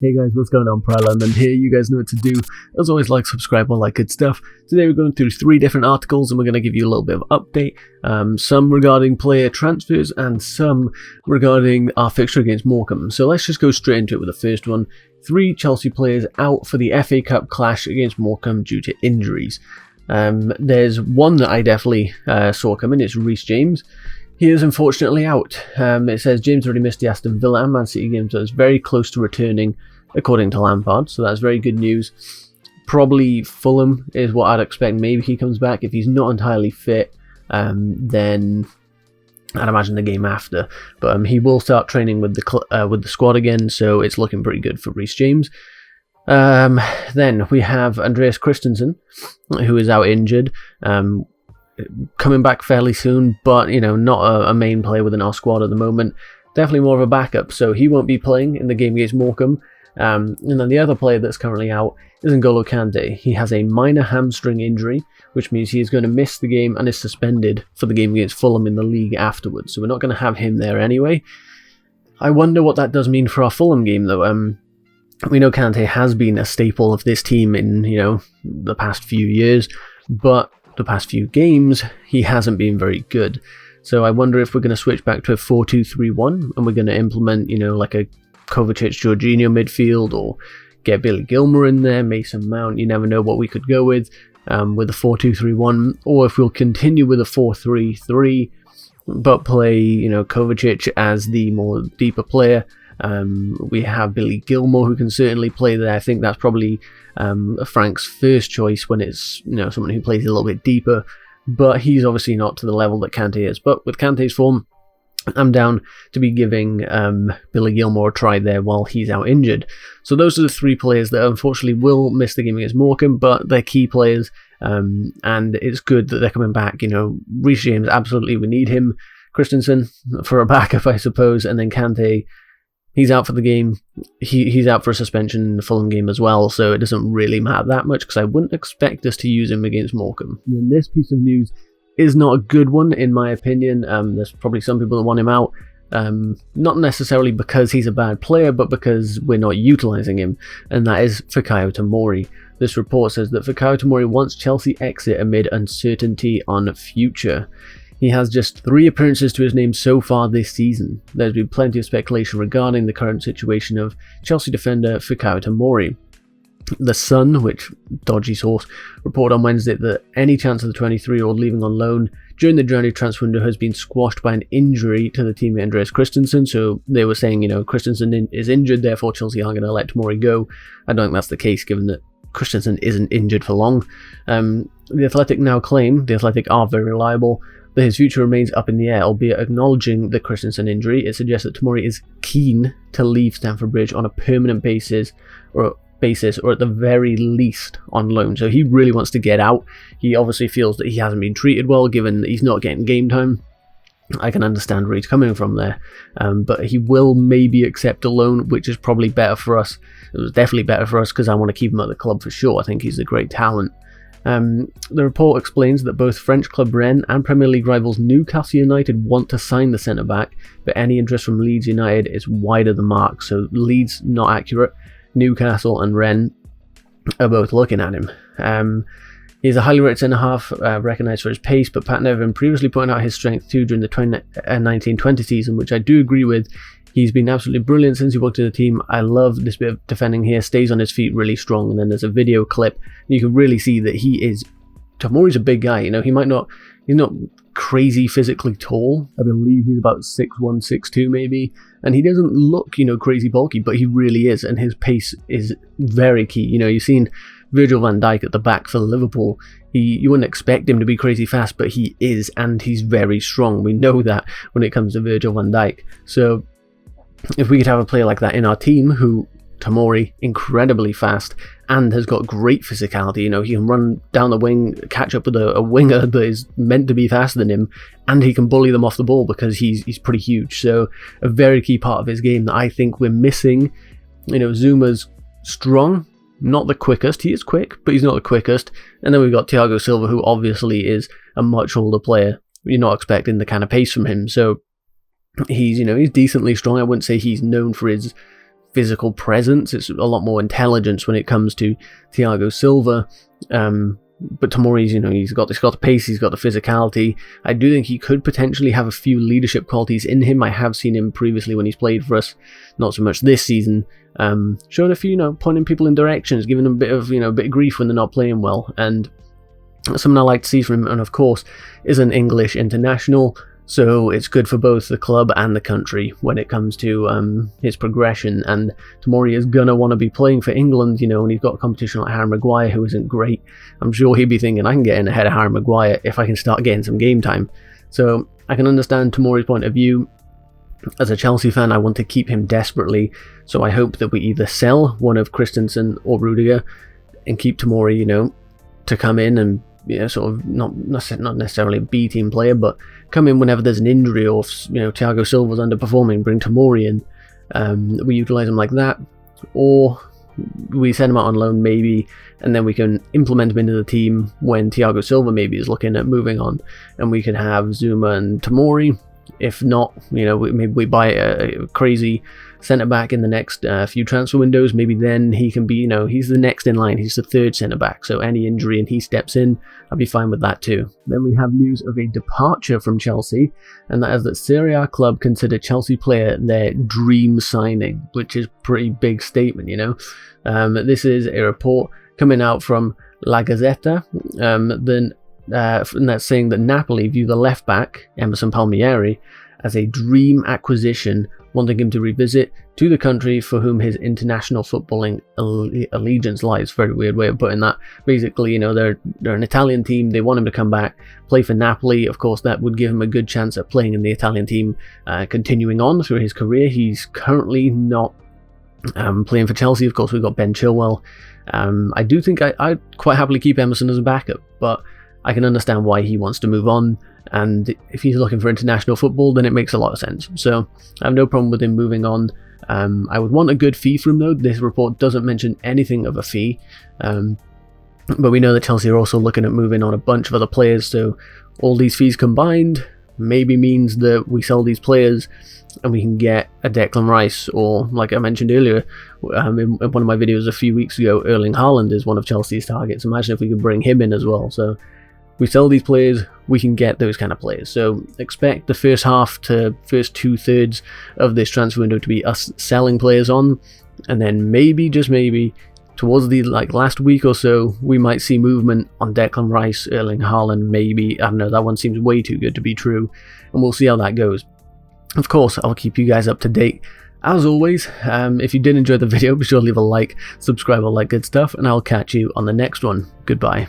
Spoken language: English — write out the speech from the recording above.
Hey guys, what's going on? PrideOfLDN here. You guys know what to do. As always, like, subscribe, all that good stuff. Today we're going through 3 different articles and we're going to give you a little bit of update. Some regarding player transfers and some regarding our fixture against Morecambe. So let's just go straight into it with the first one. 3 Chelsea players out for the FA Cup clash against Morecambe due to injuries. There's one that I definitely saw coming. It's Reece James. He is unfortunately out. It says James already missed the Aston Villa and Man City game, so it's very close to returning, according to Lampard. So that's very good news. Probably Fulham is what I'd expect. Maybe he comes back. If he's not entirely fit, then I'd imagine the game after. But he will start training with the squad again, so it's looking pretty good for Reece James. Then we have Andreas Christensen, who is out injured. Coming back fairly soon, but not a main player within our squad at the moment. Definitely more of a backup, so he won't be playing in the game against Morecambe. And then the other player that's currently out is N'Golo Kante. He has a minor hamstring injury, which means he is going to miss the game and is suspended for the game against Fulham in the league afterwards. So we're not going to have him there anyway. I wonder what that does mean for our Fulham game, though. We know Kante has been a staple of this team in the past few years, but the past few games he hasn't been very good. So I wonder if we're going to switch back to a 4-2-3-1 and we're going to implement like a Kovacic Jorginho midfield, or get Billy Gilmour in there, Mason Mount. You never know what we could go with a 4-2-3-1, or if we'll continue with a 4-3-3 but play Kovacic as the more deeper player. We have Billy Gilmour, who can certainly play there. I think that's probably Frank's first choice when it's someone who plays a little bit deeper, but he's obviously not to the level that Kante is. But with Kante's form, I'm down to be giving Billy Gilmour a try there while he's out injured. So those are the 3 players that unfortunately will miss the game against Morecambe, but they're key players, and it's good that they're coming back. Reece James, absolutely, we need him. Christensen for a backup, I suppose, and then Kante, he's out for the game. He's out for a suspension in the Fulham game as well, so it doesn't really matter that much because I wouldn't expect us to use him against Morecambe. And this piece of news is not a good one, in my opinion. There's probably some people that want him out, not necessarily because he's a bad player, but because we're not utilising him, and that is Fikayo Tomori. This report says that Fikayo Tomori wants Chelsea exit amid uncertainty on future. He has just 3 appearances to his name so far this season. There's been plenty of speculation regarding the current situation of Chelsea defender Fikayo Tomori. The Sun, which dodgy source, reported on Wednesday that any chance of the 23-year-old leaving on loan during the January transfer window has been squashed by an injury to the teammate Andreas Christensen. So they were saying, Christensen is injured, therefore Chelsea aren't going to let Tomori go. I don't think that's the case, given that Christensen isn't injured for long. The Athletic now claim, the Athletic are very reliable, that his future remains up in the air, albeit acknowledging the Christensen injury. It suggests that Tomori is keen to leave Stamford Bridge on a permanent basis, or at the very least on loan. So he really wants to get out. He obviously feels that he hasn't been treated well, given that he's not getting game time. I can understand where he's coming from there, but he will maybe accept a loan, which is probably better for us. It was definitely better for us because I want to keep him at the club for sure. I think he's a great talent. The report explains that both French club Rennes and Premier League rivals Newcastle United want to sign the centre-back, but any interest from Leeds United is wider the mark. So Leeds, not accurate. Newcastle and Rennes are both looking at him. He's a highly rated centre-half, recognised for his pace, but Pat Nevin previously pointed out his strength too during the 1920 season, which I do agree with. He's been absolutely brilliant since he walked in the team. I love this bit of defending here, stays on his feet really strong, and then there's a video clip, and you can really see that Tomori's a big guy. He's not crazy physically tall. I believe he's about 6'1", 6'2" maybe, and he doesn't look, crazy bulky, but he really is, and his pace is very key. You've seen Virgil van Dijk at the back for Liverpool. You wouldn't expect him to be crazy fast, but he is, and he's very strong. We know that when it comes to Virgil van Dijk. So if we could have a player like that in our team, who Tomori, incredibly fast, and has got great physicality. He can run down the wing, catch up with a winger that is meant to be faster than him, and he can bully them off the ball because he's pretty huge. So a very key part of his game that I think we're missing. Zuma's strong, not the quickest. He is quick, but he's not the quickest. And then we've got Thiago Silva, who obviously is a much older player. You're not expecting the kind of pace from him. So he's decently strong. I wouldn't say he's known for his physical presence. It's a lot more intelligence when it comes to Thiago Silva. But Tomori's, he's got the pace, he's got the physicality. I do think he could potentially have a few leadership qualities in him. I have seen him previously when he's played for us, not so much this season, showing a few, pointing people in directions, giving them a bit of grief when they're not playing well, and something I like to see from him. And of course, is an English international, so it's good for both the club and the country when it comes to his progression. And Tomori is gonna want to be playing for England, and he's got a competition like Harry Maguire, who isn't great. I'm sure he'd be thinking, I can get in ahead of Harry Maguire if I can start getting some game time. So I can understand Tomori's point of view. As a Chelsea fan, I want to keep him desperately, so I hope that we either sell one of Christensen or Rudiger and keep Tomori, to come in and sort of not necessarily a B team player, but come in whenever there's an injury, or Thiago Silva's underperforming, bring Tomori in. We utilise him like that, or we send him out on loan maybe, and then we can implement him into the team when Thiago Silva maybe is looking at moving on, and we can have Zuma and Tomori. If not, maybe we buy a crazy centre-back in the next few transfer windows. Maybe then he can be, he's the next in line. He's the third centre-back, so any injury and he steps in, I'd be fine with that too. Then we have news of a departure from Chelsea, and that is that Serie A club consider Chelsea player their dream signing, which is a pretty big statement, This is a report coming out from La Gazzetta, and that's saying that Napoli view the left-back, Emerson Palmieri, as a dream acquisition, wanting him to revisit to the country for whom his international footballing allegiance lies. Very weird way of putting that. Basically, they're an Italian team, they want him to come back, play for Napoli. Of course, that would give him a good chance at playing in the Italian team, continuing on through his career. He's currently not playing for Chelsea. Of course, we've got Ben Chilwell. I do think I'd quite happily keep Emerson as a backup, but I can understand why he wants to move on, and if he's looking for international football, then it makes a lot of sense. So I have no problem with him moving on. I would want a good fee from him though. This report doesn't mention anything of a fee, but we know that Chelsea are also looking at moving on a bunch of other players, so all these fees combined maybe means that we sell these players and we can get a Declan Rice, or like I mentioned earlier in one of my videos a few weeks ago, Erling Haaland is one of Chelsea's targets. Imagine if we could bring him in as well. So we sell these players, we can get those kind of players. So expect the first half to first 2/3 of this transfer window to be us selling players on, and then maybe, just maybe, towards the last week or so, we might see movement on Declan Rice, Erling Haaland, maybe. I don't know, that one seems way too good to be true, and we'll see how that goes. Of course, I'll keep you guys up to date. As always, if you did enjoy the video, be sure to leave a like, subscribe, all that good stuff, and I'll catch you on the next one. Goodbye.